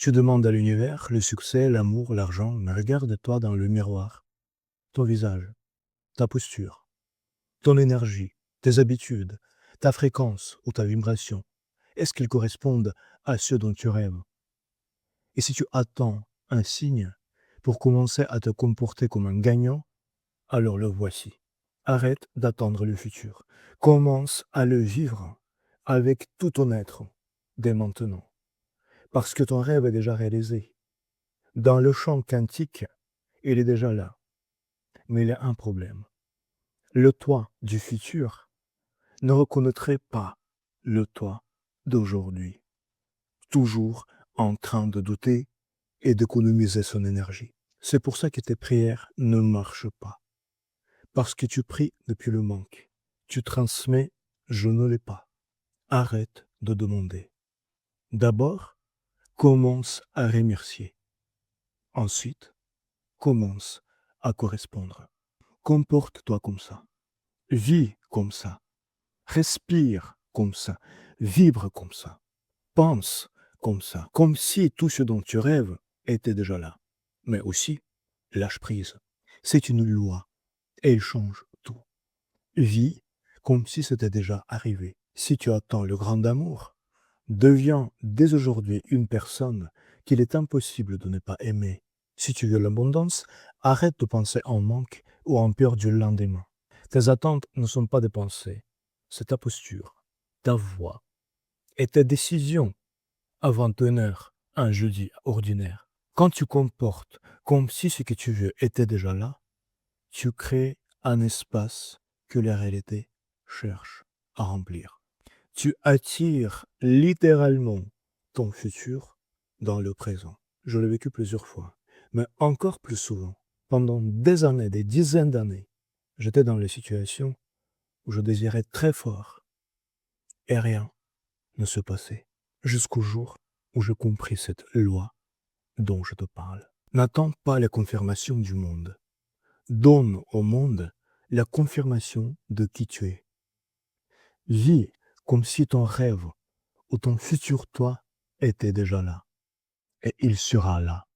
Tu demandes à l'univers le succès, l'amour, l'argent, mais regarde-toi dans le miroir. Ton visage, ta posture, ton énergie, tes habitudes, ta fréquence ou ta vibration. Est-ce qu'ils correspondent à ceux dont tu rêves? Et si tu attends un signe pour commencer à te comporter comme un gagnant, alors le voici. Arrête d'attendre le futur. Commence à le vivre avec tout ton être dès maintenant. Parce que ton rêve est déjà réalisé. Dans le champ quantique, il est déjà là. Mais il y a un problème. Le toi du futur ne reconnaîtrait pas le toi d'aujourd'hui. Toujours en train de douter et d'économiser son énergie. C'est pour ça que tes prières ne marchent pas. Parce que tu pries depuis le manque. Tu transmets je ne l'ai pas. Arrête de demander. D'abord, commence à remercier. Ensuite, commence à correspondre. Comporte-toi comme ça. Vis comme ça. Respire comme ça. Vibre comme ça. Pense comme ça. Comme si tout ce dont tu rêves était déjà là. Mais aussi, lâche prise. C'est une loi. Et elle change tout. Vis comme si c'était déjà arrivé. Si tu attends le grand amour, deviens dès aujourd'hui une personne qu'il est impossible de ne pas aimer. Si tu veux l'abondance, arrête de penser en manque ou en peur du lendemain. Tes attentes ne sont pas des pensées, c'est ta posture, ta voix et tes décisions avant une heure, un jeudi ordinaire. Quand tu comportes comme si ce que tu veux était déjà là, tu crées un espace que la réalité cherche à remplir. Tu attires littéralement ton futur dans le présent. Je l'ai vécu plusieurs fois, mais encore plus souvent. Pendant des années, des dizaines d'années, j'étais dans les situations où je désirais très fort et rien ne se passait. Jusqu'au jour où je compris cette loi dont je te parle. N'attends pas la confirmation du monde. Donne au monde la confirmation de qui tu es. Vis comme si ton rêve ou ton futur toi était déjà là. Et il sera là.